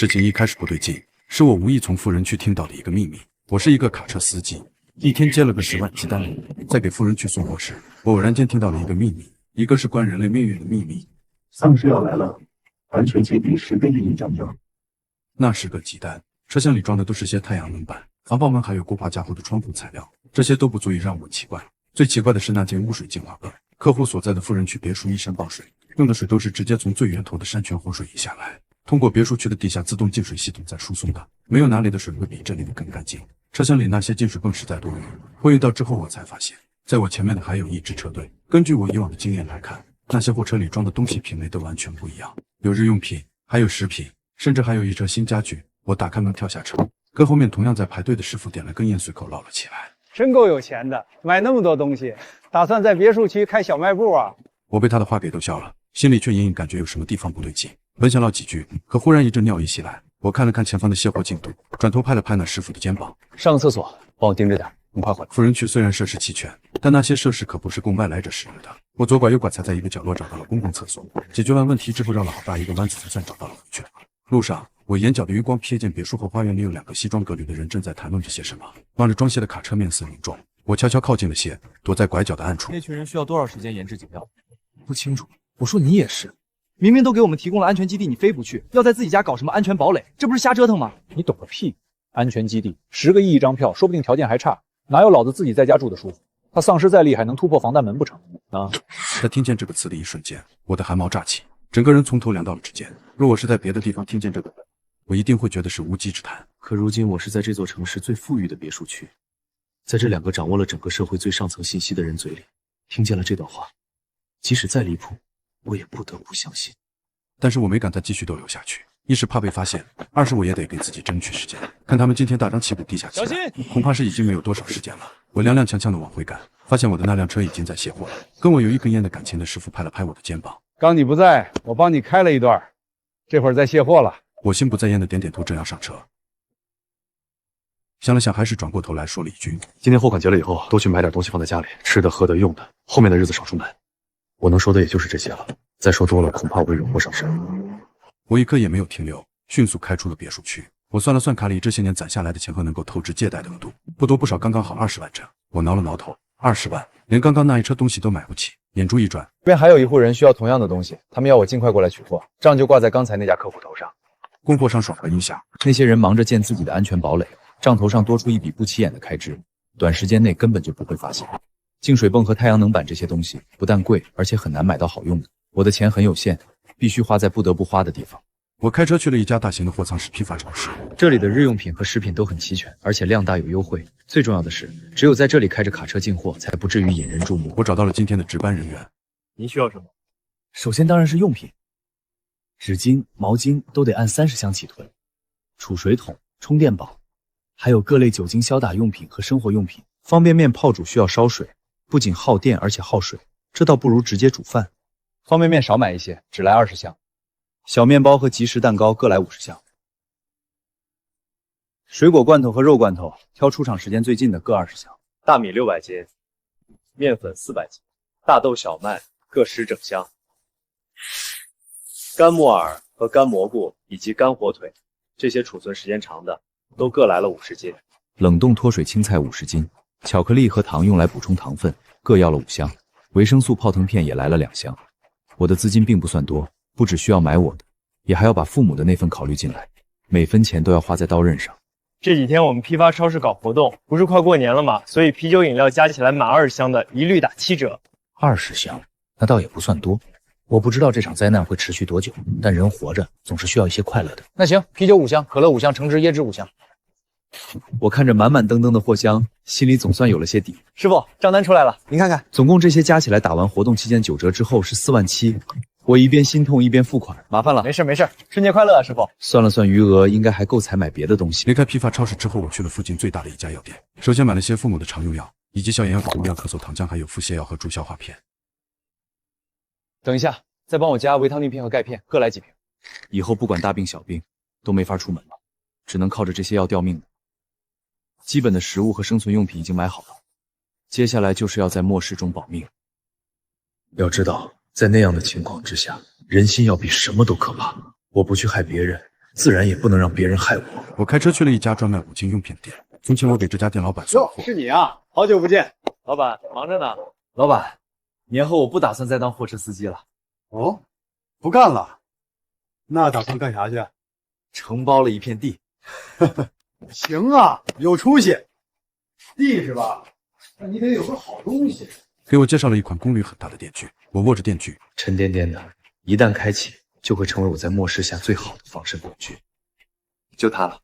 事情一开始不对劲，是我无意从富人区听到的一个秘密。我是一个卡车司机，一天接了个10万鸡单，在给富人区送货时，我偶然间听到了一个秘密，一个是关人类命运的秘密。丧尸要来了，安全期第10个亿一张票。那是个鸡蛋，车厢里装的都是些太阳能板、防爆门还有固化加厚的窗户材料，这些都不足以让我奇怪。最奇怪的是那间污水净化泵，客户所在的富人区别墅依山傍水，用的水都是直接从最源头的山泉活水移下来，通过别墅区的地下自动净水系统再输送的，没有哪里的水会比这里的更干净。车厢里那些净水泵实在多余，货运到之后我才发现，在我前面的还有一支车队。根据我以往的经验来看，那些货车里装的东西品类都完全不一样，有日用品，还有食品，甚至还有一车新家具。我打开门跳下车，跟后面同样在排队的师傅点了根烟，随口唠了起来。真够有钱的，买那么多东西，打算在别墅区开小卖部啊？我被他的话给逗笑了，心里却隐隐感觉有什么地方不对劲。本想唠几句，可忽然一阵尿意袭来。我看了看前方的卸货进度，转头拍了拍那师傅的肩膀。上个厕所，帮我盯着点，很快回来。富人区虽然设施齐全，但那些设施可不是供外来者使用的。我左拐右拐才在一个角落找到了公共厕所。解决完问题之后，绕了好大一个弯子才算找到了回去。路上，我眼角的余光瞥见别墅后花园里有2个西装革履的人正在谈论着些什么。望着装卸的卡车面色凝重，我悄悄靠近了些，躲在拐角的暗处。那群人需要多少时间研制警票？不清楚。我说你也是，明明都给我们提供了安全基地，你非不去，要在自己家搞什么安全堡垒，这不是瞎折腾吗？你懂个屁！安全基地10个亿一张票，说不定条件还差，哪有老子自己在家住的舒服？他丧尸再厉害，能突破防弹门不成？啊！在听见这个词的一瞬间，我的汗毛炸起，整个人从头凉到了指尖。若我是在别的地方听见这个，我一定会觉得是无稽之谈。可如今我是在这座城市最富裕的别墅区，在这2个掌握了整个社会最上层信息的人嘴里，听见了这段话，即使再离谱，我也不得不相信。但是我没敢再继续逗留下去，一是怕被发现，二是我也得给自己争取时间。看他们今天大张旗鼓地下起来，恐怕是已经没有多少时间了。我踉踉跄跄地往回赶，发现我的那辆车已经在卸货了。跟我有一根烟的感情的师傅拍了拍我的肩膀：“刚你不在，我帮你开了一段，这会儿在卸货了。”我心不在焉的点点头，正要上车，想了想，还是转过头来说了一句：“今天货款结了以后，多去买点东西放在家里，吃的、喝的、用的，后面的日子少出门。我能说的也就是这些了，再说多了，恐怕我会惹祸上身。”我一刻也没有停留，迅速开出了别墅区。我算了算卡里这些年攒下来的钱和能够透支借贷的额度，不多不少，刚刚好20万整。我挠了挠头，20万，连刚刚那一车东西都买不起。眼珠一转，这边还有一户人需要同样的东西，他们要我尽快过来取货，账就挂在刚才那家客户头上。供货商爽快应下，那些人忙着建自己的安全堡垒，账头上多出一笔不起眼的开支，短时间内根本就不会发现。净水泵和太阳能板这些东西不但贵，而且很难买到好用的。我的钱很有限，必须花在不得不花的地方。我开车去了一家大型的货仓式批发超市，这里的日用品和食品都很齐全，而且量大有优惠。最重要的是，只有在这里开着卡车进货，才不至于引人注目。我找到了今天的值班人员。您需要什么？首先当然是用品，纸巾、毛巾都得按30箱起囤，储水桶、充电宝，还有各类酒精消打用品和生活用品。方便面泡煮需要烧水，不仅耗电而且耗水，这倒不如直接煮饭。方便面少买一些，只来20箱。小面包和即食蛋糕各来50箱。水果罐头和肉罐头挑出厂时间最近的各20箱。大米600斤，面粉400斤，大豆、小麦各10整箱。干木耳和干蘑菇以及干火腿，这些储存时间长的都各来了50斤。冷冻脱水青菜50斤，巧克力和糖用来补充糖分，各要了5箱。维生素泡腾片也来了2箱。我的资金并不算多，不只需要买我的，也还要把父母的那份考虑进来，每分钱都要花在刀刃上。这几天我们批发超市搞活动，不是快过年了吗？所以啤酒饮料加起来满20箱的一律打7折。20箱，那倒也不算多。我不知道这场灾难会持续多久，但人活着总是需要一些快乐的。那行，啤酒5箱，可乐5箱，橙汁、椰汁5箱。我看着满满登登的货箱，心里总算有了些底。师傅，账单出来了，您看看。总共这些加起来，打完活动期间9折之后是4万7。我一边心痛一边付款，麻烦了。没事没事，春节快乐啊，师傅。算了算余额，应该还够采买别的东西。离开批发超市之后，我去了附近最大的一家药店。首先买了些父母的常用药，以及消炎药、口服药、咳嗽糖浆，还有腹泻药和助消化片。等一下，再帮我加维他命片和钙片，各来几瓶。以后不管大病小病，都没法出门了，只能靠着这些药吊命了。基本的食物和生存用品已经买好了，接下来就是要在末世中保命。要知道，在那样的情况之下，人心要比什么都可怕。我不去害别人，自然也不能让别人害我。我开车去了一家专卖五金用品店。从前我给这家店老板送货。是你啊，好久不见。老板忙着呢。老板，年后我不打算再当货车司机了。哦，不干了？那打算干啥去？承包了一片地。行啊，有出息。地是吧？那你得有个好东西。给我介绍了一款功率很大的电锯，我握着电锯，沉甸甸的，一旦开启，就会成为我在末世下最好的防身工具。就它了，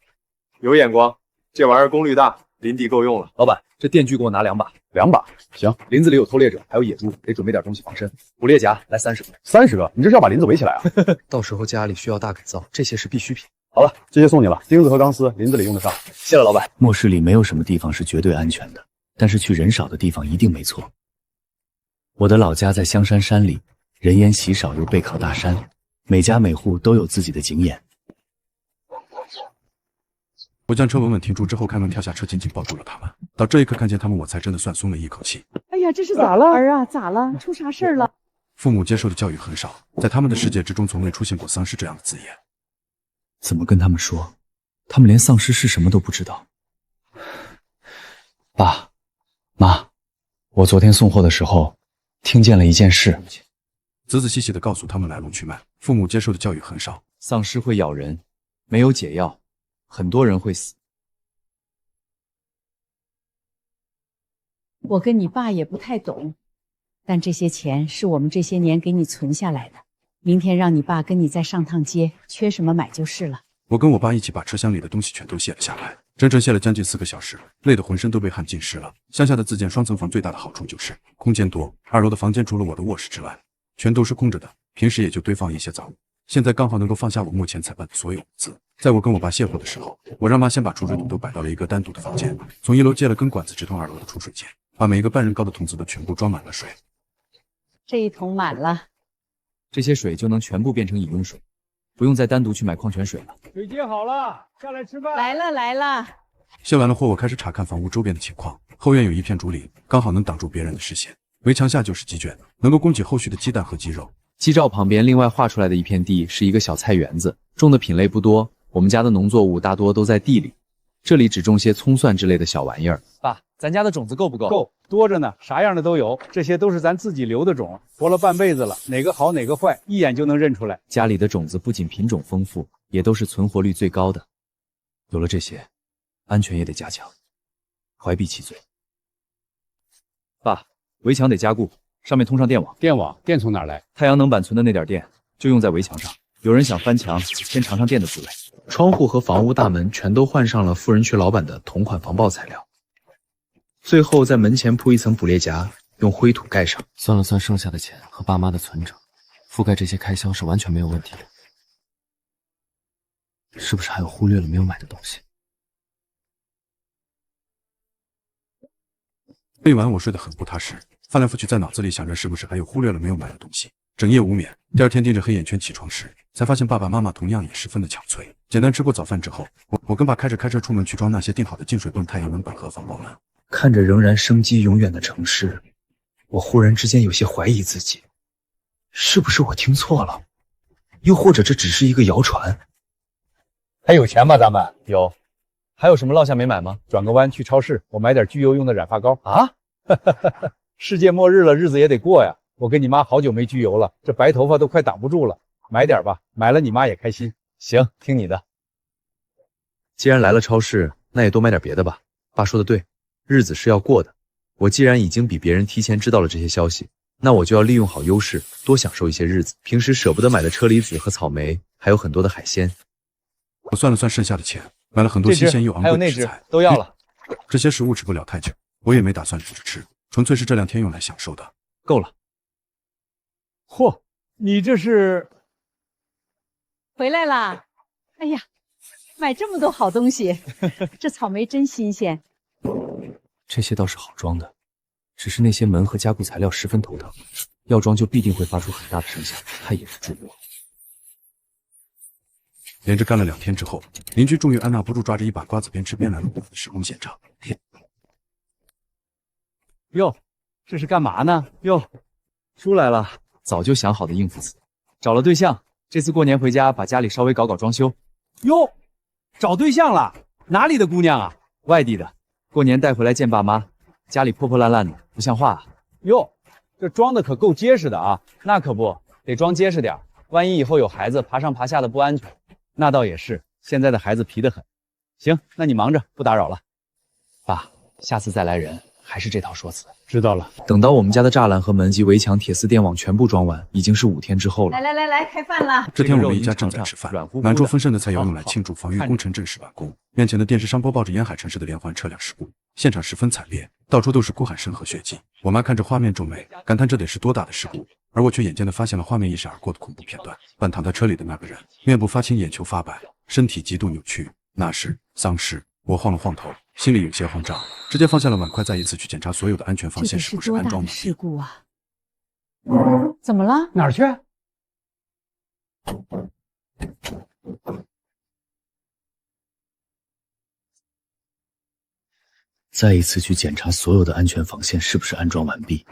有眼光，这玩意儿功率大，林地够用了。老板，这电锯给我拿2把。2把，行。林子里有偷猎者，还有野猪，得准备点东西防身。捕猎夹来30个。30个？你这是要把林子围起来啊？到时候家里需要大改造，这些是必需品。好了，这些送你了，钉子和钢丝，林子里用得上。谢了，老板。末世里没有什么地方是绝对安全的，但是去人少的地方一定没错。我的老家在香山山里，人烟稀少又背靠大山，每家每户都有自己的景眼。我将车稳稳停住之后，开门跳下车，紧紧抱住了他们。到这一刻看见他们，我才真的算松了一口气。哎呀，这是咋了？儿啊，咋了？出啥事儿了？父母接受的教育很少，在他们的世界之中，从未出现过丧尸这样的字眼。怎么跟他们说？他们连丧尸是什么都不知道。爸妈，我昨天送货的时候听见了一件事。仔仔细细地告诉他们来龙去脉。父母接受的教育很少，丧尸会咬人，没有解药，很多人会死。我跟你爸也不太懂，但这些钱是我们这些年给你存下来的。明天让你爸跟你再上趟街，缺什么买就是了。我跟我爸一起把车厢里的东西全都卸了下来，整整卸了将近4个小时，累得浑身都被汗浸湿了。乡下的自建双层房最大的好处就是空间多，2楼的房间除了我的卧室之外，全都是空着的，平时也就堆放一些杂物。现在刚好能够放下我目前才搬的所有物资。在我跟我爸卸货的时候，我让妈先把储水桶都摆到了一个单独的房间，从1楼借了根管子直通2楼的储水间，把每一个半人高的桶子都全部装满了水。这一桶满了，这些水就能全部变成饮用水，不用再单独去买矿泉水了。水接好了，下来吃饭。来了来了。卸完了货，我开始查看房屋周边的情况。后院有一片竹林，刚好能挡住别人的视线。围墙下就是鸡圈，能够供给后续的鸡蛋和鸡肉。鸡罩旁边另外划出来的一片地是一个小菜园子，种的品类不多，我们家的农作物大多都在地里，这里只种些葱蒜之类的小玩意儿。爸，咱家的种子够不够？够，多着呢，啥样的都有。这些都是咱自己留的种，活了半辈子了，哪个好哪个坏，一眼就能认出来。家里的种子不仅品种丰富，也都是存活率最高的。有了这些，安全也得加强。怀璧其罪。爸，围墙得加固，上面通上电网。电从哪儿来？太阳能板存的那点电就用在围墙上。有人想翻墙，先尝尝电的滋味。窗户和房屋大门全都换上了富人区老板的同款防爆材料，最后在门前铺一层捕猎夹，用灰土盖上。算了算剩下的钱和爸妈的存折，覆盖这些开销是完全没有问题的。是不是还有忽略了没有买的东西？那晚我睡得很不踏实，翻来覆去在脑子里想着是不是还有忽略了没有买的东西，整夜无眠。第二天盯着黑眼圈起床时，才发现爸爸妈妈同样也十分的憔悴。简单吃过早饭之后，我跟爸开车出门去装那些订好的净水泵、太阳能板和防爆门。看着仍然生机永远的城市，我忽然之间有些怀疑自己，是不是我听错了？又或者这只是一个谣传？还有钱吗？咱们有。还有什么落下没买吗？转个弯去超市，我买点焗油用的染发膏啊！世界末日了，日子也得过呀。我跟你妈好久没焗油了，这白头发都快挡不住了。买点吧，买了你妈也开心。行，听你的。既然来了超市，那也多买点别的吧。爸说的对，日子是要过的。我既然已经比别人提前知道了这些消息，那我就要利用好优势，多享受一些日子。平时舍不得买的车厘子和草莓，还有很多的海鲜。我算了算剩下的钱，买了很多新鲜又昂贵的食材，都要了。这些食物吃不了太久，我也没打算煮着吃，纯粹是这2天用来享受的。够了。嚯，你这是回来啦！哎呀，买这么多好东西，这草莓真新鲜。这些倒是好装的，只是那些门和加固材料十分头疼，要装就必定会发出很大的声响，太掩不住我。连着干了2天之后，邻居终于按捺不住，抓着一把瓜子边吃边来了我的施工现场。哟，这是干嘛呢？哟，出来了，早就想好的应付词，找了对象，这次过年回家把家里稍微搞装修，哟，找对象了？哪里的姑娘啊？外地的，过年带回来见爸妈，家里破破烂烂的，不像话啊。哟，这装的可够结实的啊！那可不得装结实点，万一以后有孩子爬上爬下的不安全。那倒也是，现在的孩子皮得很。行，那你忙着，不打扰了。爸，下次再来人还是这套说辞。知道了。等到我们家的栅栏和门及围墙、铁丝电网全部装完，已经是5天之后了。来，开饭了。这天我们一家正在吃饭，满桌丰盛的菜肴用来庆祝防御工程正式完工。面前的电视上播报着沿海城市的连环车辆事故，现场十分惨烈，到处都是哭喊声和血迹。我妈看着画面皱眉，感叹这得是多大的事故，而我却眼尖地发现了画面一闪而过的恐怖片段。半躺在车里的那个人，面部发青，眼球发白，身体极度扭曲，那是丧尸。我晃了晃头，心里有些慌张，直接放下了碗筷，再一次去检查所有的安全防线是不是安装满。事故啊！怎么了？哪儿去？再一次去检查所有的安全防线是不是安装完毕。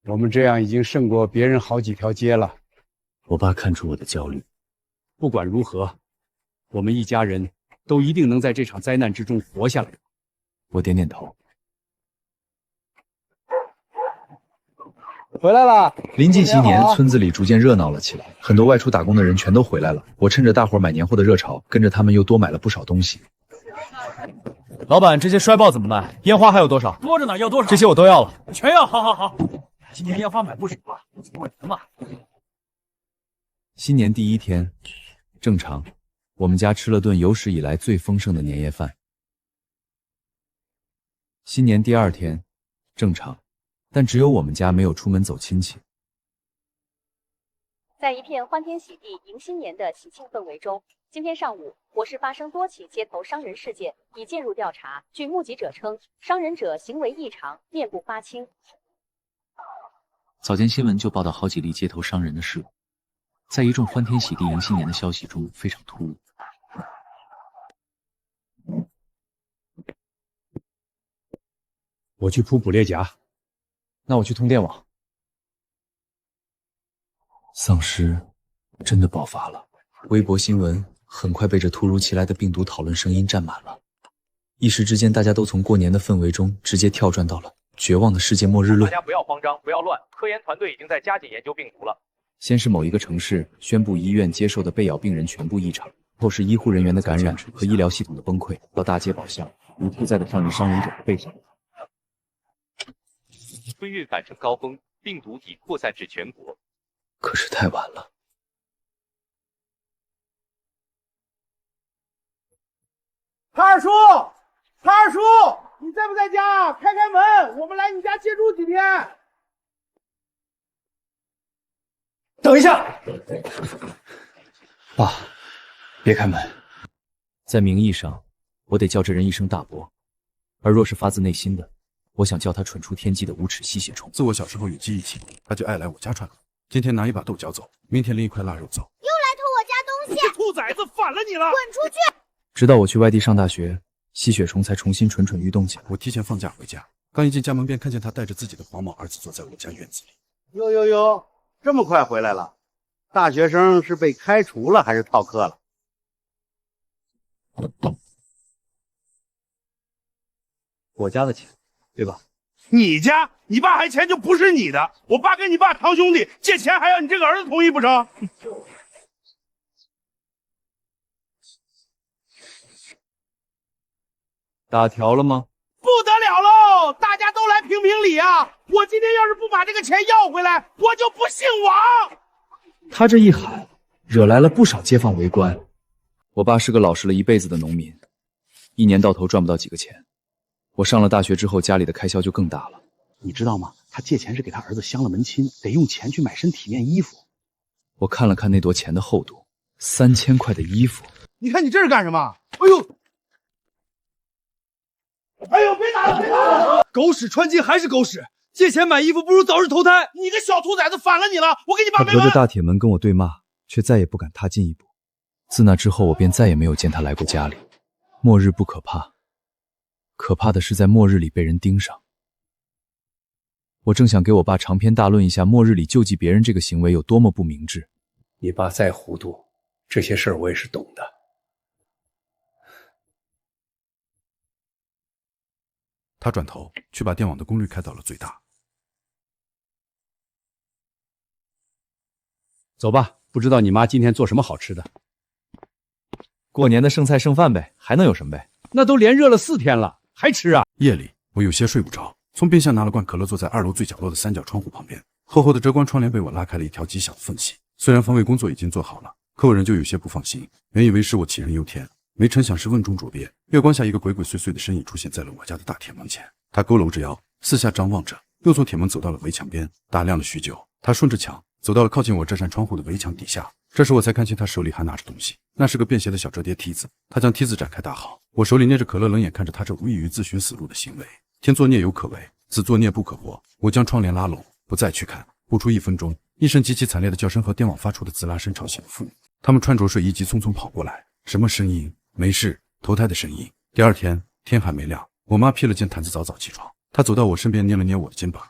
我们这样已经胜过别人好几条街了。我爸看出我的焦虑。不管如何，我们一家人都一定能在这场灾难之中活下来。我点点头。回来了。临近新年，村子里逐渐热闹了起来，很多外出打工的人全都回来了。我趁着大伙买年货的热潮，跟着他们又多买了不少东西。老板，这些衰爆怎么办？烟花还有多少？多着呢，要多少？这些我都要了，全要。好。今年烟花买不少啊，过年嘛。新年第一天，正常，我们家吃了顿有史以来最丰盛的年夜饭。新年第2天，正常，但只有我们家没有出门走亲戚。在一片欢天喜地迎新年的喜庆氛围中，今天上午，火市发生多起街头伤人事件，已介入调查。据目击者称，伤人者行为异常，面部发青。早间新闻就报道好几例街头伤人的事故，在一众欢天喜地迎新年的消息中非常突兀。我去铺捕猎夹，那我去通电网。丧尸真的爆发了，微博新闻很快被这突如其来的病毒讨论声音占满了。一时之间，大家都从过年的氛围中直接跳转到了绝望的世界末日论。大家不要慌张，不要乱，科研团队已经在加紧研究病毒了。先是某一个城市宣布医院接受的被咬病人全部异常，后是医护人员的感染和医疗系统的崩溃，到大街宝巷如屠宰的上人伤人者的背上。春运返程高峰，病毒已扩散至全国。可是太晚了。潘二叔，你在不在家？开门，我们来你家借住几天。等一下，爸，别开门。在名义上，我得叫这人一声大伯，而若是发自内心的，我想叫他蠢出天际的无耻吸血虫。自我小时候有记忆起，他就爱来我家串门。今天拿一把豆角走，明天拎一块腊肉走。又来偷我家东西！这兔崽子反了你了！滚出去！直到我去外地上大学，吸血虫才重新蠢蠢欲动起来。我提前放假回家，刚一进家门便看见他带着自己的黄毛儿子坐在我家院子里。哟，这么快回来了？大学生是被开除了还是逃课了？我家的钱，对吧？你家？你爸还钱就不是你的。我爸跟你爸堂兄弟，借钱还要你这个儿子同意不成？打条了吗？不得了喽！大家都来评评理啊！我今天要是不把这个钱要回来，我就不姓王！他这一喊，惹来了不少街坊围观。我爸是个老实了一辈子的农民，一年到头赚不到几个钱。我上了大学之后，家里的开销就更大了。你知道吗？他借钱是给他儿子相了门亲，得用钱去买身体面衣服。我看了看那摞钱的厚度，3000块的衣服。你看你这是干什么？哎呦，别打了！狗屎穿金还是狗屎，借钱买衣服不如早日投胎。你个小兔崽子，反了你了！我给你爸他隔着大铁门跟我对骂，却再也不敢踏进一步。自那之后，我便再也没有见他来过家里。末日不可怕，可怕的是在末日里被人盯上。我正想给我爸长篇大论一下末日里救济别人这个行为有多么不明智。你爸再糊涂，这些事儿我也是懂的。他转头去把电网的功率开到了最大。走吧，不知道你妈今天做什么好吃的。过年的剩菜剩饭呗，还能有什么呗？那都连热了4天了，还吃啊？夜里我有些睡不着，从冰箱拿了罐可乐，坐在2楼最角落的3角窗户旁边。厚厚的遮光窗帘被我拉开了一条极小的缝隙。虽然防卫工作已经做好了，可我仍旧有些不放心。原以为是我杞人忧天，没成想是瓮中捉鳖。月光下，一个鬼鬼祟祟的身影出现在了我家的大铁门前。他佝偻着腰，四下张望着，又从铁门走到了围墙边，打量了许久。他顺着墙走到了靠近我这扇窗户的围墙底下，这时我才看清他手里还拿着东西，那是个便携的小折叠梯子。他将梯子展开搭好，我手里捏着可乐，冷眼看着他这无异于自寻死路的行为。天作孽犹可为，自作孽不可活。我将窗帘拉拢，不再去看。不出1分钟，一声极其惨烈的叫声和电网发出的滋啦声吵醒了父母。他们穿着睡衣急匆匆跑过来。什么声音？没事，投胎的声音。第2天天还没亮，我妈披了件毯子早早起床。她走到我身边，捏了捏我的肩膀，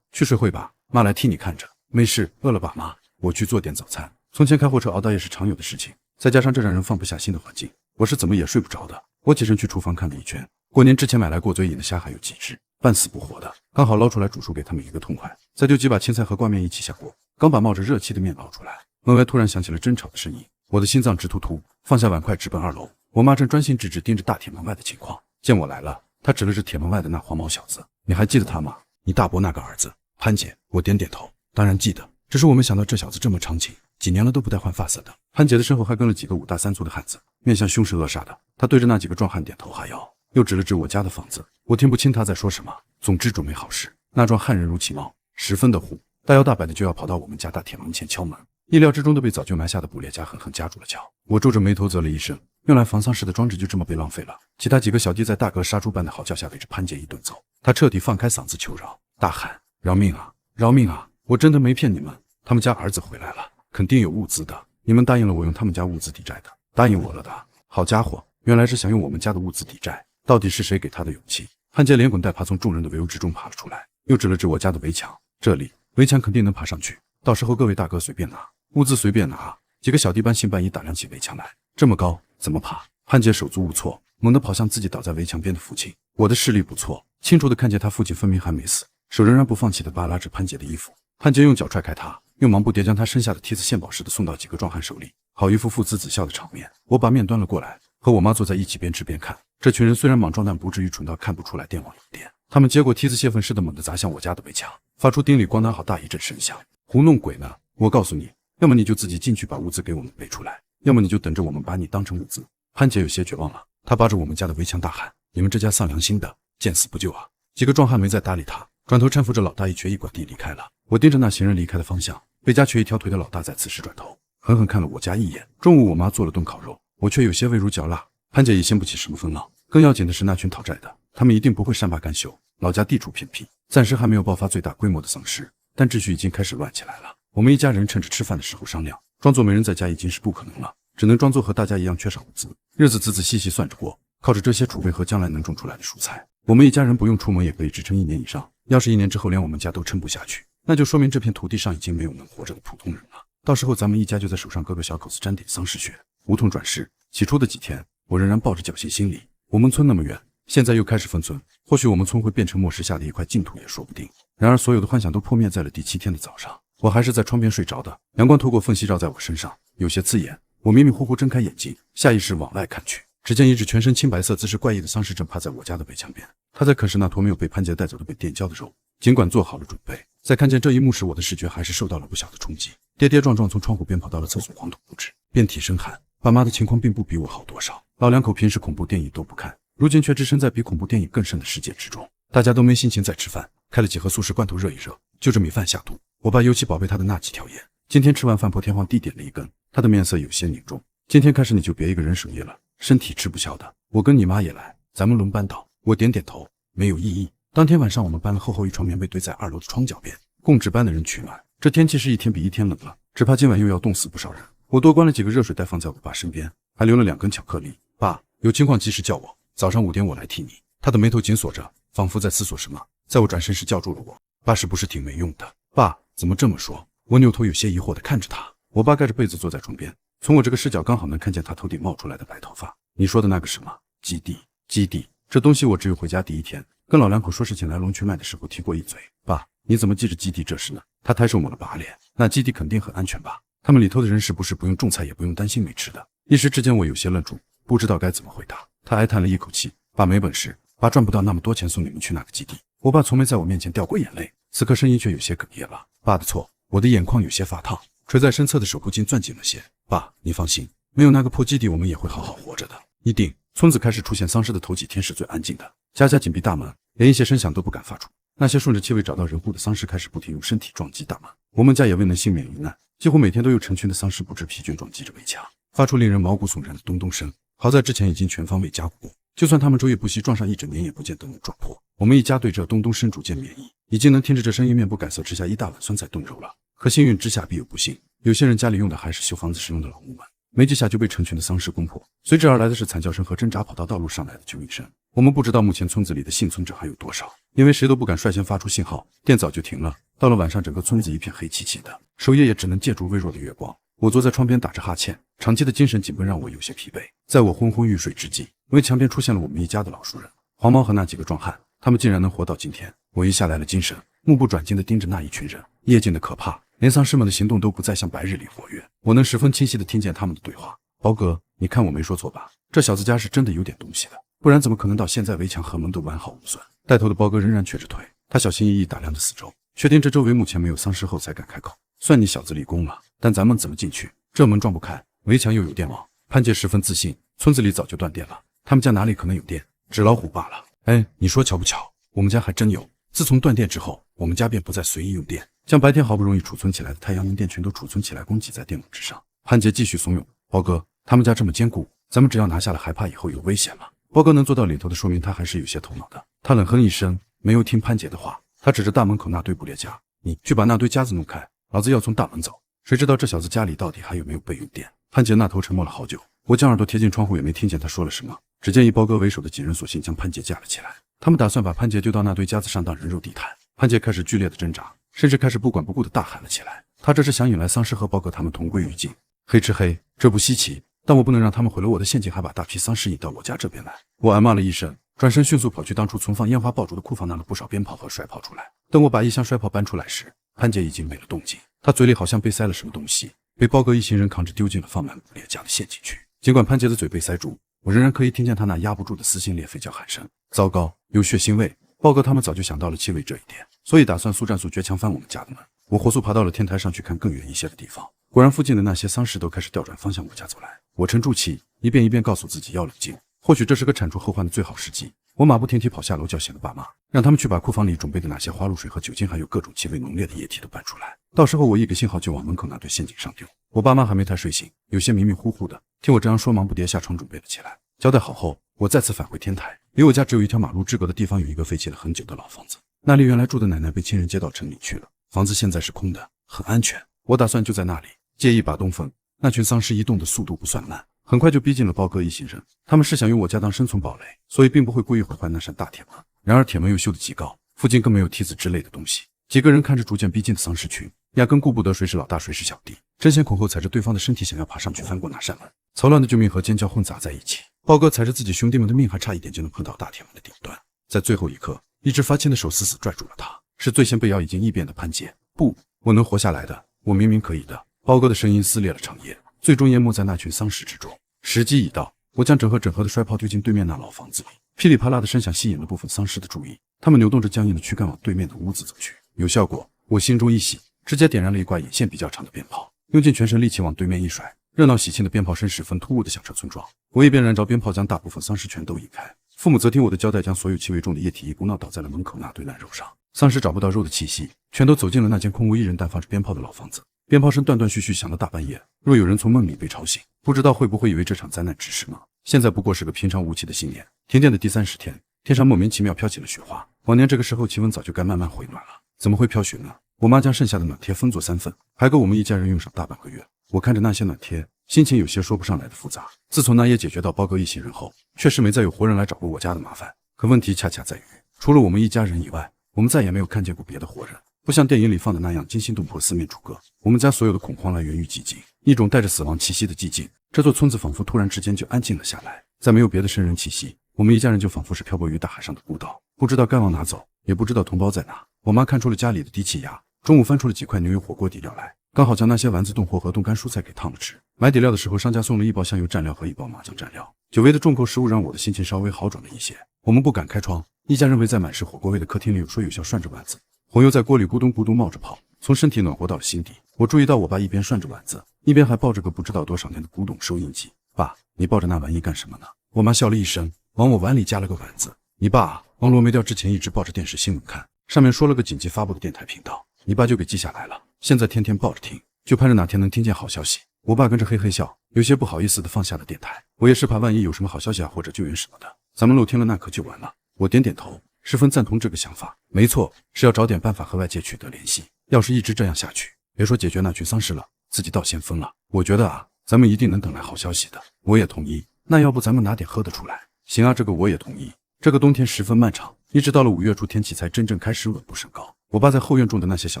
去睡会吧，妈来替你看着。没事，饿了吧妈？我去做点早餐。从前开货车熬到夜是常有的事情，再加上这让人放不下心的环境，我是怎么也睡不着的。我起身去厨房看了一圈，过年之前买来过嘴瘾的虾还有几只，半死不活的，刚好捞出来煮熟给他们一个痛快，再丢几把青菜和挂面一起下锅。刚把冒着热气的面捞出来，门外突然响起了争吵的声音，我的心脏直突突，放下碗筷直奔2楼。我妈正专心致志盯着大铁门外的情况，见我来了，她指了指铁门外的那黄毛小子，你还记得他吗？你大伯那个儿子潘姐。我点点头，当然记得，只是我没想到这小子这么长情，几年了都不带换发色的。潘姐的身后还跟了几个5大3粗的汉子，面相凶神恶煞的。他对着那几个壮汉点头哈腰，又指了指我家的房子。我听不清他在说什么，总之准没好事。那壮汉人如其貌，十分的虎，大摇大摆的就要跑到我们家大铁门前敲门。意料之中的被早就埋下的捕猎夹狠狠夹住了脚。我皱着眉头啧了一声，用来防丧事的装置就这么被浪费了。其他几个小弟在大哥杀猪般的嚎叫下围着潘姐一顿揍。他彻底放开嗓子求饶，大喊饶命啊，饶命啊！我真的没骗你们，他们家儿子回来了，肯定有物资的，你们答应了我用他们家物资抵债的，答应我了的。好家伙，原来是想用我们家的物资抵债，到底是谁给他的勇气？潘姐连滚带爬从众人的围殴之中爬了出来，又指了指我家的围墙，这里围墙肯定能爬上去，到时候各位大哥随便拿，物资随便拿。几个小弟半信半疑打量起围墙来，这么高怎么爬？潘姐手足无措，猛地跑向自己倒在围墙边的父亲。我的视力不错，清楚地看见他父亲分明还没死，手仍然不放弃地扒拉着潘姐的衣服。潘姐用脚踹开他，用忙不迭将他身下的梯子献宝似的送到几个壮汉手里，好一副父慈子孝的场面。我把面端了过来，和我妈坐在一起边吃边看。这群人虽然莽撞，但不至于蠢到看不出来电网有电。他们接过梯子泄愤似的猛地砸向我家的围墙，发出叮里咣当好大一阵声响。胡弄鬼呢！我告诉你，要么你就自己进去把物资给我们背出来，要么你就等着我们把你当成物资。潘姐有些绝望了，她扒着我们家的围墙大喊：你们这家丧良心的，见死不救啊！几个壮汉没再搭理他，转头搀扶着老大一瘸一拐地离开了。我盯着那行人离开的方向，被夹瘸一条腿的老大在此时转头狠狠看了我家一眼。中午我妈做了顿烤肉，我却有些味如嚼蜡。潘姐也掀不起什么风浪，更要紧的是那群讨债的，他们一定不会善罢甘休。老家地处偏僻，暂时还没有爆发最大规模的丧事，但秩序已经开始乱起来了。我们一家人趁着吃饭的时候商量，装作没人在家已经是不可能了，只能装作和大家一样缺少物资。日子仔仔细细算着过，靠着这些储备和将来能种出来的蔬菜，我们一家人不用出门也可以支撑1年以上。要是1年之后连我们家都撑不下去，那就说明这片土地上已经没有能活着的普通人了。到时候咱们一家就在手上割个小口子，沾点丧事血，无痛转世。起初的几天，我仍然抱着侥幸心理。我们村那么远，现在又开始分村，或许我们村会变成末世下的一块净土也说不定。然而所有的幻想都破灭在了第7天的早上，我还是在窗边睡着的，阳光透过缝隙照在我身上，有些刺眼。我迷迷糊糊睁开眼睛，下意识往外看去，只见一只全身青白色、姿势怪异的丧尸正趴在我家的围墙边，他在啃食那坨没有被潘姐带走的被电焦的肉。尽管做好了准备，在看见这一幕时，我的视觉还是受到了不小的冲击，跌跌撞撞从窗户边跑到了厕所，黄土不止，遍体生汗。爸妈的情况并不比我好多少，老两口平时恐怖电影都不看，如今却置身在比恐怖电影更深的世界之中。大家都没心情再吃饭，开了几盒速食罐头热一热，就着米饭下肚。我爸尤其宝贝他的那几条烟，今天吃完饭破天荒地点了一根，他的面色有些凝重。今天开始你就别一个人守夜了，身体吃不消的。我跟你妈也来，咱们轮班倒。我点点头，没有异议。当天晚上我们搬了厚厚一床棉被堆在2楼的窗角边，供值班的人取暖。这天气是一天比一天冷了，只怕今晚又要冻死不少人。我多关了几个热水袋放在我爸身边，还留了2根巧克力。爸，有情况及时叫我，早上5点我来替你。他的眉头紧锁着，仿佛在思索什么。在我转身时叫住了我，爸是不是挺没用的？爸，怎么这么说？我扭头有些疑惑地看着他。我爸盖着被子坐在床边，从我这个视角刚好能看见他头顶冒出来的白头发。你说的那个什么基地，这东西我只有回家第一天跟老两口说事情来龙去脉的时候提过一嘴。爸，你怎么记着基地这事呢？他抬手抹了把脸，那基地肯定很安全吧？他们里头的人是不是不用种菜也不用担心没吃的？一时之间我有些愣住，不知道该怎么回答。他哀叹了一口气，爸没本事，爸赚不到那么多钱送你们去那个基地。我爸从没在我面前掉过眼泪，此刻声音却有些哽咽了。爸的错，我的眼眶有些发烫，垂在身侧的手不禁攥紧了些。爸，你放心，没有那个破基地，我们也会好好活着的，一定。村子开始出现丧尸的头几天是最安静的，家家紧闭大门，连一些声响都不敢发出。那些顺着气味找到人户的丧尸开始不停用身体撞击大门，我们家也未能幸免于难，几乎每天都有成群的丧尸不知疲倦撞击着围墙，发出令人毛骨悚然的咚咚声。好在之前已经全方位加固过，就算他们昼夜不息撞上一整年，也不见得能撞破。我们一家对这咚咚声逐渐免疫，已经能听着这声音面不改色吃下一大碗酸菜炖肉了。可幸运之下必有不幸，有些人家里用的还是修房子时用的老木门，没几下就被成群的丧尸攻破，随之而来的是惨叫声和挣扎跑到道路上来的救命声。我们不知道目前村子里的幸存者还有多少，因为谁都不敢率先发出信号，电早就停了。到了晚上，整个村子一片黑漆漆的，守夜也只能借助微弱的月光。我坐在窗边打着哈欠，长期的精神紧绷让我有些疲惫。在我昏昏欲睡之际，围墙边出现了我们一家的老熟人黄毛和那几个壮汉，他们竟然能活到今天。我一下来了精神，目不转睛地盯着那一群人，夜静的可怕，连丧尸们的行动都不再像白日里活跃。我能十分清晰地听见他们的对话。包哥，你看我没说错吧？这小子家是真的有点东西的，不然怎么可能到现在围墙和门都完好无损？带头的包哥仍然瘸着腿，他小心翼翼打量着四周，确定这周围目前没有丧尸后才敢开口。算你小子立功了，但咱们怎么进去？这门撞不开，围墙又有电网。潘杰十分自信，村子里早就断电了，他们家哪里可能有电？纸老虎罢了。哎，你说巧不巧？我们家还真有。自从断电之后，我们家便不再随意用电，将白天好不容易储存起来的太阳能电全都储存起来，供给在电网之上。潘杰继续怂恿，包哥，他们家这么坚固，咱们只要拿下了，还怕以后有危险吗？包哥能做到领头的，说明他还是有些头脑的。他冷哼一声，没有听潘杰的话，他指着大门口那堆布列夹，你去把那堆夹子弄开，老子要从大门走。谁知道这小子家里到底还有没有备用电？潘杰那头沉默了好久，我将耳朵贴近窗户，也没听见他说了什么。只见以包哥为首的几人索性将潘杰架了起来，他们打算把潘杰丢到那堆夹子上当人肉地毯。潘杰开始剧烈的挣扎，甚至开始不管不顾的大喊了起来。他这是想引来丧尸和包哥他们同归于尽。黑吃黑，这不稀奇，但我不能让他们毁了我的陷阱，还把大批丧尸引到我家这边来。我暗骂了一声，转身迅速跑去当初存放烟花爆竹的库房，拿了不少鞭炮和摔炮出来。等我把一箱摔炮搬出来时，潘杰已经没了动静，他嘴里好像被塞了什么东西，被包哥一行人扛着丢进了放满布列夹的陷阱去。尽管潘杰的嘴被塞住，我仍然可以听见他那压不住的撕心裂肺叫喊声。糟糕，有血腥味！包哥他们早就想到了气味这一点，所以打算速战速决强翻我们家的门。我火速爬到了天台上去看更远一些的地方，果然附近的那些丧尸都开始调转方向我家走来。我沉住气，一遍一遍告诉自己要冷静，或许这是个铲除后患的最好时机。我马不停蹄跑下楼，叫醒了爸妈，让他们去把库房里准备的那些花露水和酒精，还有各种气味浓烈的液体都搬出来。到时候我一个信号就往门口那堆陷阱上丢。我爸妈还没太睡醒，有些迷迷糊糊的，听我这样说，忙不迭下床准备了起来。交代好后，我再次返回天台。离我家只有一条马路之隔的地方有一个废弃了很久的老房子，那里原来住的奶奶被亲人接到城里去了，房子现在是空的，很安全。我打算就在那里借一把东风。那群丧尸移动的速度不算慢，很快就逼近了包哥一行人。他们是想用我家当生存堡垒，所以并不会故意毁坏那扇大铁门。然而铁门又修得极高，附近更没有梯子之类的东西。几个人看着逐渐逼近的丧尸群，压根顾不得谁是老大谁是小弟，争先恐后踩着对方的身体想要爬上去翻过那扇门。嘈乱的救命和尖叫混杂在一起，包哥踩着自己兄弟们的命，还差一点就能碰到大铁门的顶端。在最后一刻，一只发青的手死死拽住了他，是最先被咬已经异变的潘杰。不，我能活下来的，我明明可以的。包哥的声音撕裂了长夜，最终淹没在那群丧尸之中。时机已到，我将整盒的摔炮丢进对面那老房子里，噼里啪啦的声响吸引了部分丧尸的注意，他们扭动着僵硬的躯干往对面的屋子走去。有效果，我心中一喜，直接点燃了一挂引线比较长的鞭炮，用尽全身力气往对面一甩，热闹喜庆的鞭炮声十分突兀地响彻村庄。我一边燃着鞭炮将大部分丧尸全都引开，父母则听我的交代，将所有气味重的液体一股脑倒在了门口那堆烂肉上。丧尸找不到肉的气息，全都走进了那间空无一人但放着鞭炮的老房子。鞭炮声断断续续响到大半夜，若有人从梦里被吵醒，不知道会不会以为这场灾难只是梦。现在不过是个平常无奇的新年。停电的第30天，天上莫名其妙飘起了雪花。往年这个时候气温早就该慢慢回暖了，怎么会飘雪呢？我妈将剩下的暖贴分作3份，还够我们一家人用上大半个月。我看着那些暖贴，心情有些说不上来的复杂。自从那夜解决到包哥一行人后，确实没再有活人来找过我家的麻烦。可问题恰恰在于，除了我们一家人以外，我们再也没有看见过别的活人。不不像电影里放的那样惊心动魄、四面楚歌。我们家所有的恐慌来源于寂静，一种带着死亡气息的寂静。这座村子仿佛突然之间就安静了下来，再没有别的生人气息，我们一家人就仿佛是漂泊于大海上的孤岛，不知道该往哪走，也不知道同胞在哪。我妈看出了家里的低气压，中午翻出了几块牛油火锅底料来，刚好将那些丸子冻货和冻干蔬菜给烫了吃。买底料的时候，商家送了1包香油蘸料和1包麻酱蘸料。久违的重口食物让我的心情稍微好转了一些。我们不敢开窗，一家人围在满是火锅味的客厅里有说有笑涮着丸子，红油在锅里咕咚咕咚冒着泡，从身体暖和到了心底。我注意到我爸一边涮着丸子，一边还抱着个不知道多少年的古董收音机。爸，你抱着那玩意干什么呢？我妈笑了一声，往我碗里夹了个丸子。你爸王罗没掉之前一直抱着电视新闻看，上面说了个紧急发布的电台频道，你爸就给记下来了，现在天天抱着听，就盼着哪天能听见好消息。我爸跟着嘿嘿笑，有些不好意思的放下了电台。我也是怕万一有什么好消息啊或者救援什么的，咱们漏听了那可就完了。我点点头，十分赞同这个想法。没错，是要找点办法和外界取得联系。要是一直这样下去，别说解决那群丧尸了，自己倒先疯了。我觉得啊，咱们一定能等来好消息的。我也同意。那要不咱们拿点喝的出来？行啊，这个我也同意。这个冬天十分漫长，一直到了5月初天气才真正开始稳步升高。我爸在后院种的那些小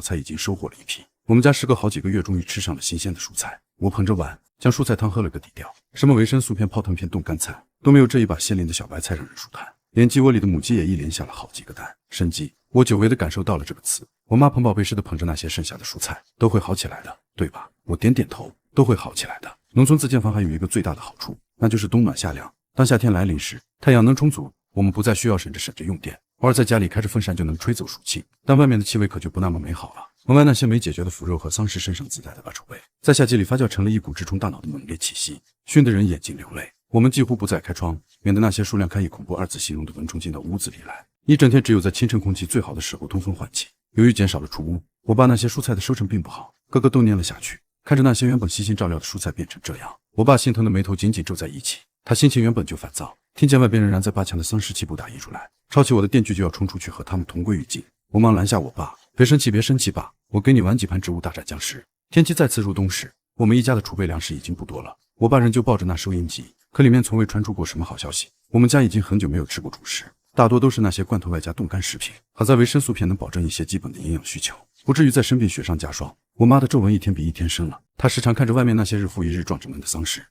菜已经收获了一批，我们家时隔好几个月终于吃上了新鲜的蔬菜。我捧着碗将蔬菜汤喝了个底调，什么维生素片、泡腾片、冻干菜都没有这一把鲜灵的小白菜让人舒坦。连鸡窝里的母鸡也一连下了好几个蛋。生机，我久违的感受到了这个词。我妈捧宝贝似的捧着那些剩下的蔬菜，都会好起来的，对吧？我点点头，都会好起来的。农村自建房还有一个最大的好处，那就是冬暖夏凉。当夏天来临时，太阳能充足，我们不再需要省着用电，偶尔在家里开着风扇就能吹走暑气，但外面的气味可就不那么美好了。门外那些没解决的腐肉和丧尸身上自带的恶臭味，在夏季里发酵成了一股直冲大脑的猛烈气息，熏得人眼睛流泪。我们几乎不再开窗，免得那些数量堪以恐怖2字形容的蚊虫进到屋子里来。一整天只有在清晨空气最好的时候通风换气。由于减少了出屋，我爸那些蔬菜的收成并不好，个个都蔫了下去。看着那些原本悉心照料的蔬菜变成这样，我爸心疼的眉头紧紧皱在一起。他心情原本就烦躁，听见外边仍然在8强的丧尸气不打一处来，抄起我的电锯就要冲出去和他们同归于尽。我忙拦下我爸，别生气别生气爸，我给你玩几盘植物大战僵尸。天气再次入冬时，我们一家的储备粮食已经不多了。我爸仍旧抱着那收音机，可里面从未传出过什么好消息。我们家已经很久没有吃过主食，大多都是那些罐头外加冻干食品。好在维生素片能保证一些基本的营养需求，不至于再生病雪上加霜。我妈的皱纹一天比一天深了，她时常看着外面那些日复一日撞着门的丧尸。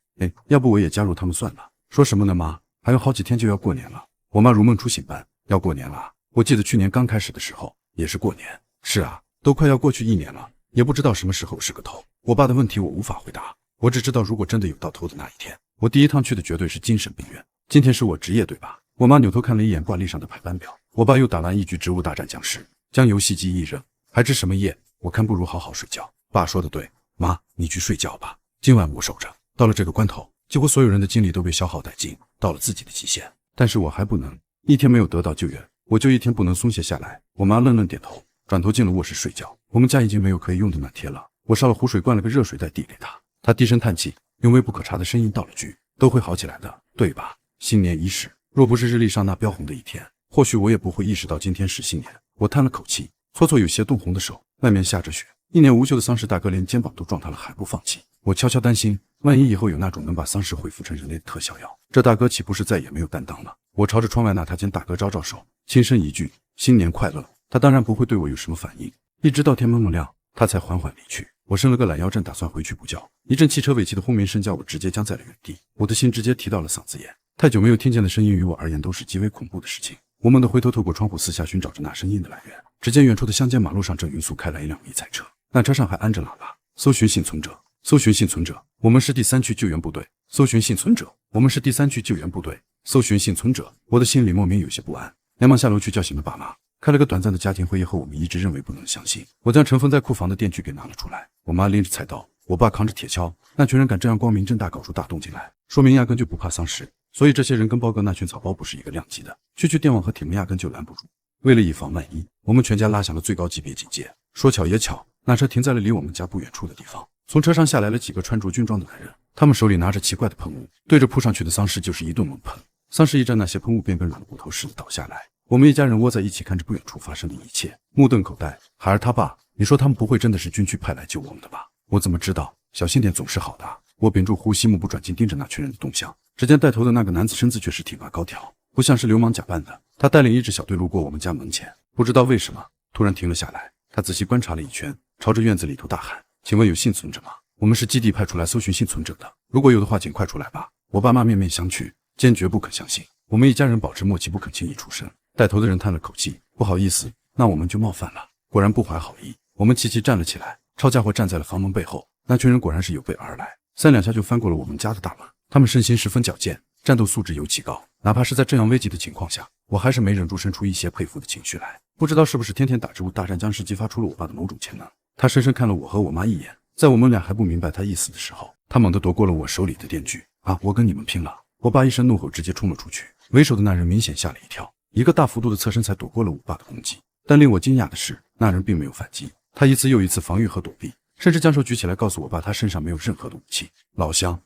要不我也加入他们算了。说什么呢妈，还有好几天就要过年了。我妈如梦初醒般，要过年了。我记得去年刚开始的时候也是过年。是啊，都快要过去1年了，也不知道什么时候是个头。我爸的问题我无法回答，我只知道如果真的有到头的那一天，我第一趟去的绝对是精神病院。今天是我值夜对吧？我妈扭头看了一眼挂历上的排班表。我爸又打完一局植物大战僵尸，将游戏机一扔，还值什么夜？我看不如好好睡觉。爸说的对，妈你去睡觉吧，今晚我守着。到了这个关头，几乎所有人的精力都被消耗殆尽，到了自己的极限，但是我还不能一天没有得到救援，我就一天不能松懈下来。我妈愣愣点头，转头进了卧室睡觉。我们家已经没有可以用的暖贴了，我烧了壶水，灌了个热水袋递给她。她低声叹气，用微不可察的声音道了句：都会好起来的，对吧？新年伊始，若不是日历上那标红的一天，或许我也不会意识到今天是新年。我叹了口气，搓搓有些冻红的手。外面下着雪，一年无休的丧尸大哥连肩膀都撞塌了还不放弃。我悄悄担心，万一以后有那种能把丧尸恢复成人类的特效药，这大哥岂不是再也没有担当了？我朝着窗外那他间大哥招招手，轻声一句新年快乐。他当然不会对我有什么反应，一直到天蒙蒙亮，他才缓缓离去。我伸了个懒腰，正打算回去补觉，一阵汽车尾气的轰鸣声叫我直接僵在了原地，我的心直接提到了嗓子眼。太久没有听见的声音于我而言都是极为恐怖的事情。我猛地回头，透过窗户四下寻找着那声音的来源。只见远处的乡间马路上正匀速开来一辆迷彩车，那车上还安着喇叭，搜寻幸存者，搜寻幸存者，我们是第3区救援部队，搜寻幸存者，我们是第3区救援部队，搜寻幸存者。我的心里莫名有些不安，连忙下楼去叫醒了爸妈。开了个短暂的家庭会议后，我们一致认为不能相信。我将尘封在库房的电锯给拿了出来，我妈拎着菜刀，我爸扛着铁锹。那群人敢这样光明正大搞出大动静来，说明压根就不怕丧尸。所以这些人跟包哥那群草包不是一个量级的，区电网和铁门压根就拦不住。为了以防万一，我们全家拉响了最高级别警戒。说巧也巧，那车停在了离我们家不远处的地方。从车上下来了几个穿着军装的男人，他们手里拿着奇怪的喷雾，对着扑上去的丧尸就是一顿猛喷。丧尸一战，那些喷雾便跟软骨头似的倒下来。我们一家人窝在一起，看着不远处发生的一切，目瞪口呆。孩儿他爸，你说他们不会真的是军区派来救我们的吧？我怎么知道？小心点总是好的。我屏住呼吸，目不转睛盯着那群人的动向。只见带头的那个男子身子却是挺拔高挑，不像是流氓假扮的。他带领一支小队路过我们家门前，不知道为什么突然停了下来，他仔细观察了一圈，朝着院子里头大喊：“请问有幸存者吗？我们是基地派出来搜寻幸存者的，如果有的话，请快出来吧！”我爸妈面面相觑，坚决不肯相信。我们一家人保持默契，不肯轻易出声。带头的人叹了口气：“不好意思，那我们就冒犯了。”果然不怀好意，我们齐齐站了起来，抄家伙站在了房门背后。那群人果然是有备而来，3两下就翻过了我们家的大门。他们身形十分矫健，战斗素质尤其高。哪怕是在这样危急的情况下，我还是没忍住生出一些佩服的情绪来。不知道是不是天天打植物大战僵尸激发出了我爸的某种潜能。他深深看了我和我妈一眼，在我们俩还不明白他意思的时候，他猛地夺过了我手里的电锯。啊，我跟你们拼了！我爸一声怒吼，直接冲了出去。为首的那人明显吓了一跳，一个大幅度的侧身才躲过了我爸的攻击。但令我惊讶的是，那人并没有反击，他一次又一次防御和躲避，甚至将手举起来告诉我爸他身上没有任何的武器。老乡，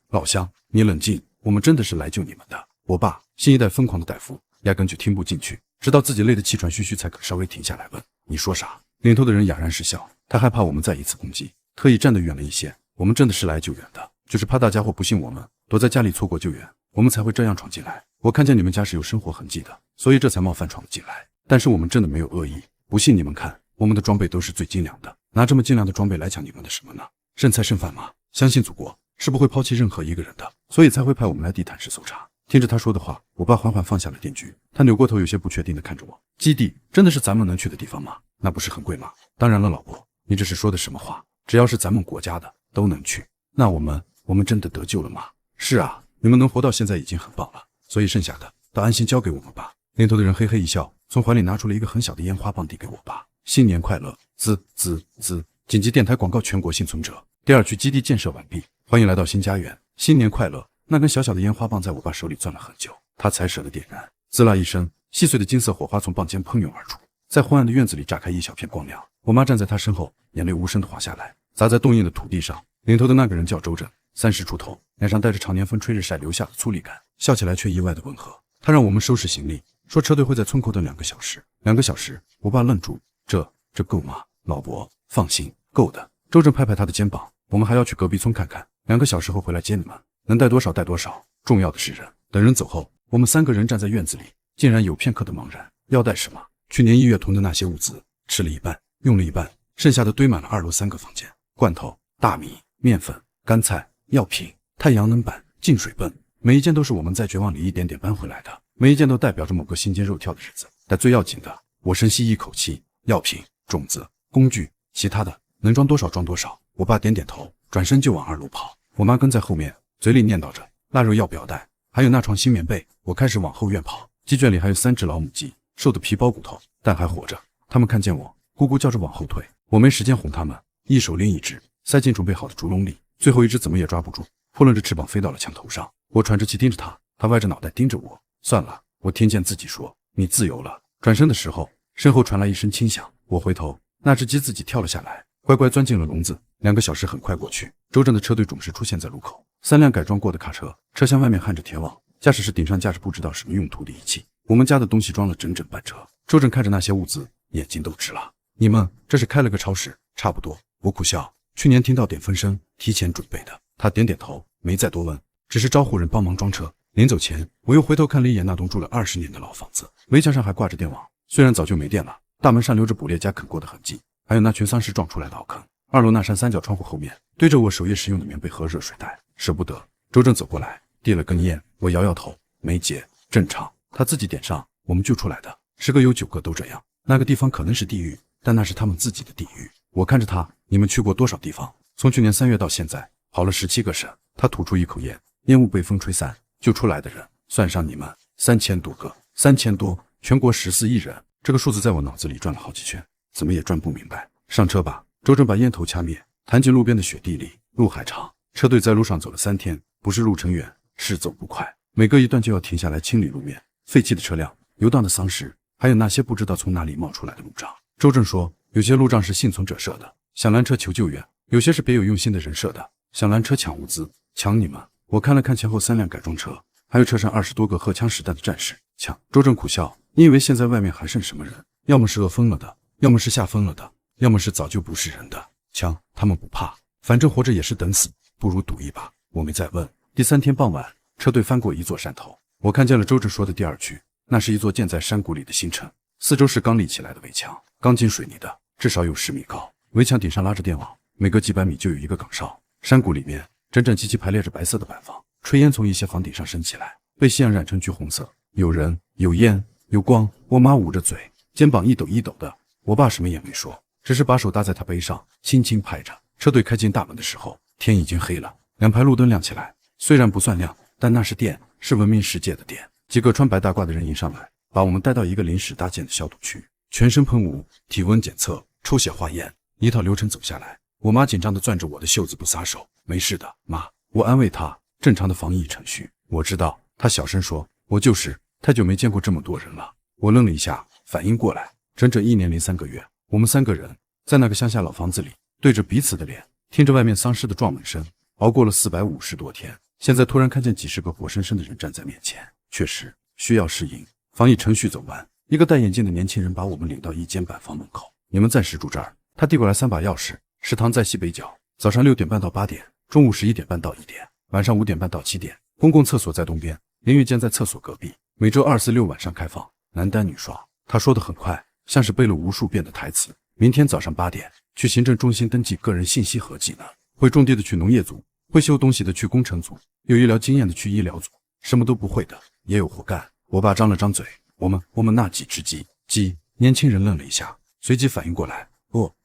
你冷静，我们真的是来救你们的。我爸新一代疯狂的大夫，压根就听不进去，直到自己累得气喘吁吁才肯稍微停下来问：“你说啥？”领头的人哑然失笑，他害怕我们再一次攻击，特意站得远了一些。我们真的是来救援的，就是怕大家伙不信我们，躲在家里错过救援，我们才会这样闯进来。我看见你们家是有生活痕迹的，所以这才冒犯闯了进来。但是我们真的没有恶意，不信你们看，我们的装备都是最精良的，拿这么精良的装备来抢你们的什么呢？剩菜剩饭吗？相信祖国是不会抛弃任何一个人的，所以才会派我们来地毯式搜查。听着他说的话，我爸缓缓放下了电锯，他扭过头，有些不确定地看着我。基地真的是咱们能去的地方吗？那不是很贵吗？当然了，老婆，你这是说的什么话？只要是咱们国家的都能去。那我们真的得救了吗？是啊，你们能活到现在已经很棒了，所以剩下的都安心交给我们吧。领头的人嘿嘿一笑，从怀里拿出了一个很小的烟花棒递给我爸。新年快乐！滋滋滋！紧急电台广告：全国幸存者，第2区基地建设完毕，欢迎来到新家园，新年快乐！那根小小的烟花棒在我爸手里攥了很久，他才舍得点燃。滋啦一声，细碎的金色火花从棒尖喷涌而出，在昏暗的院子里炸开一小片光亮。我妈站在他身后，眼泪无声地滑下来，砸在冻硬的土地上。领头的那个人叫周正，30出头，脸上带着常年风吹日晒留下的粗粝感，笑起来却意外的温和。他让我们收拾行李，说车队会在村口等2个小时。2个小时？我爸愣住，这够吗？老伯，放心，够的。周正拍拍他的肩膀，我们还要去隔壁村看看，2个小时后回来接你们，能带多少带多少，重要的是人。等人走后，我们3个人站在院子里，竟然有片刻的茫然。要带什么？去年1月囤的那些物资，吃了一半，用了一半，剩下的堆满了2楼3个房间，罐头、大米、面粉、干菜、药品、太阳能板、净水泵，每一件都是我们在绝望里一点点搬回来的，每一件都代表着某个心惊肉跳的日子。但最要紧的，我深吸一口气，药品、种子、工具，其他的能装多少装多少。我爸点点头，转身就往2楼跑，我妈跟在后面，嘴里念叨着腊肉要不要带，还有那床新棉被。我开始往后院跑，鸡圈里还有3只老母鸡，瘦得皮包骨头，但还活着。他们看见我，咕咕叫着往后退，我没时间哄他们，一手拎一只，塞进准备好的竹笼里，最后一只怎么也抓不住，扑棱着翅膀飞到了墙头上。我喘着气盯着他，他歪着脑袋盯着我。算了，我听见自己说，你自由了。转身的时候，身后传来一声轻响，我回头，那只鸡自己跳了下来，乖乖钻进了笼子。2个小时很快过去，周正的车队准时出现在路口，3辆改装过的卡车，车厢外面焊着铁网，驾驶室顶上架着不知道什么用途的仪器，我们家的东西装了整整半车。周正看着那些物资，眼睛都直了。你们这是开了个超市？差不多。我苦笑，去年听到点风声，提前准备的。他点点头，没再多问，只是招呼人帮忙装车。临走前，我又回头看了一眼那栋住了20年的老房子，围墙上还挂着电网，虽然早就没电了，大门上留着捕猎家啃过的痕迹，还有那群丧尸撞出来的凹坑。2楼那扇3角窗户后面堆着我守夜时用的棉被和热水袋，舍不得。周正走过来，递了根烟，我摇摇头，没结，正常，他自己点上，我们救出来的，10个有9个都这样。那个地方可能是地狱，但那是他们自己的地狱。我看着他，你们去过多少地方？从去年3月到现在，跑了17个省。他吐出一口烟，烟雾被风吹散，救出来的人，算上你们，3000多个，3000多，全国14亿人。这个数字在我脑子里转了好几圈，怎么也转不明白。上车吧。周正把烟头掐灭，弹进路边的雪地里。路还长，车队在路上走了3天，不是路程远，是走不快，每隔一段就要停下来清理路面，废弃的车辆，游荡的丧尸，还有那些不知道从哪里冒出来的路障。周正说，有些路障是幸存者设的，想拦车求救援；有些是别有用心的人设的，想拦车抢物资，抢你们。我看了看前后3辆改装车，还有车上20多个荷枪实弹的战士，抢。周正苦笑，你以为现在外面还剩什么人？要么是饿疯了的，要么是吓疯了的，要么是早就不是人的。枪他们不怕，反正活着也是等死，不如赌一把。我没再问。第3天傍晚，车队翻过一座山头，我看见了周正说的第2区，那是一座建在山谷里的新城，四周是刚立起来的围墙，钢筋水泥的，至少有10米高。围墙顶上拉着电网，每隔几百米就有一个岗哨。山谷里面整整齐齐排列着白色的板房，炊烟从一些房顶上升起来，被夕阳染成橘红色。有人，有烟，有光。我妈捂着嘴，肩膀一抖一抖的。我爸什么也没说，只是把手搭在他背上，轻轻拍着。车队开进大门的时候，天已经黑了，2排路灯亮起来，虽然不算亮，但那是电，是文明世界的电。几个穿白大褂的人迎上来，把我们带到一个临时搭建的消毒区，全身喷雾，体温检测，抽血化验，一套流程走下来。我妈紧张地攥着我的袖子不撒手。没事的，妈，我安慰她，正常的防疫程序。我知道，她小声说，我就是太久没见过这么多人了。我愣了一下，反应过来，整整1年零3个月，我们3个人在那个乡下老房子里，对着彼此的脸，听着外面丧尸的撞门声，熬过了450多天。现在突然看见几十个活生生的人站在面前，确实需要适应。防疫程序走完，一个戴眼镜的年轻人把我们领到一间板房门口，你们暂时住这儿。他递过来3把钥匙，食堂在西北角，早上6点半到8点，中午11点半到1点，晚上5点半到7点。公共厕所在东边，淋浴间在厕所隔壁。每周2、4、6晚上开放，男单女刷。他说得很快，像是背了无数遍的台词。明天早上8点去行政中心登记个人信息合计呢。会种地的去农业组，会修东西的去工程组，有医疗经验的去医疗组，什么都不会的也有活干。我爸张了张嘴，我们那几只鸡。年轻人愣了一下，随即反应过来，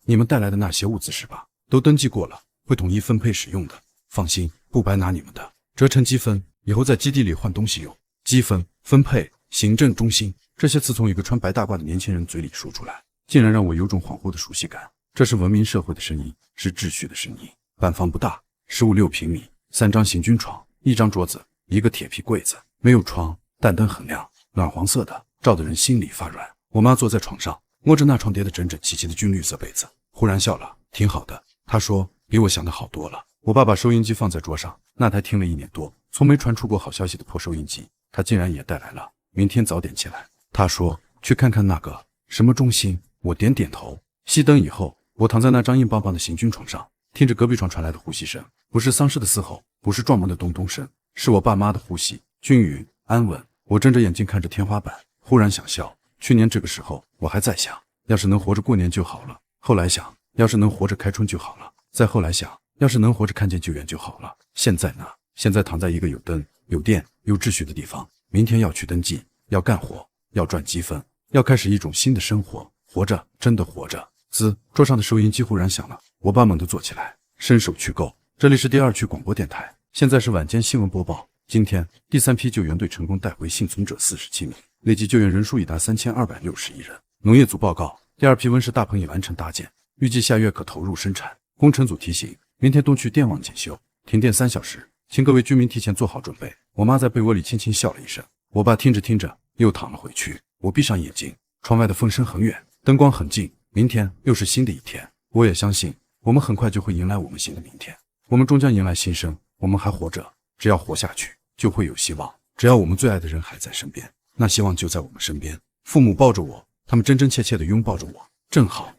你们带来的那些物资是吧？都登记过了，会统一分配使用的。放心，不白拿你们的，折成积分，以后在基地里换东西用。积分分配行政中心，这些词从一个穿白大褂的年轻人嘴里说出来，竟然让我有种恍惚的熟悉感。这是文明社会的声音，是秩序的声音。板房不大，15、6平米，3张行军床，1张桌子，一个铁皮柜子，没有窗，但灯很亮，暖黄色的，照得人心里发软。我妈坐在床上，摸着那床叠得整整齐齐的军绿色被子，忽然笑了，挺好的。她说比我想的好多了。我爸把收音机放在桌上，那台听了1年多，从没传出过好消息的破收音机，他竟然也带来了。明天早点起来，他说去看看那个什么中心。我点点头。熄灯以后，我躺在那张硬邦邦的行军床上，听着隔壁床传来的呼吸声，不是丧尸的嘶吼，不是撞门的咚咚声，是我爸妈的呼吸，均匀安稳。我睁着眼睛看着天花板，忽然想笑。去年这个时候我还在想，要是能活着过年就好了。后来想，要是能活着开春就好了。再后来想，要是能活着看见救援就好了。现在呢？现在躺在一个有灯、有电、有秩序的地方，明天要去登记，要干活，要赚积分，要开始一种新的生活，活着，真的活着。桌上的收音机忽然响了，我爸猛地坐起来，伸手去够。这里是第2区广播电台，现在是晚间新闻播报。今天第3批救援队成功带回幸存者47名，累计救援人数已达3261人。农业组报告，第2批温室大棚已完成搭建，预计下月可投入生产。工程组提醒，明天东区电网检修，停电3小时，请各位居民提前做好准备。我妈在被窝里轻轻笑了一声，我爸听着听着又躺了回去。我闭上眼睛，窗外的风声很远，灯光很近，明天又是新的一天。我也相信，我们很快就会迎来我们新的明天，我们终将迎来新生。我们还活着，只要活下去，就会有希望。只要我们最爱的人还在身边，那希望就在我们身边。父母抱着我，他们真真切切地拥抱着我，正好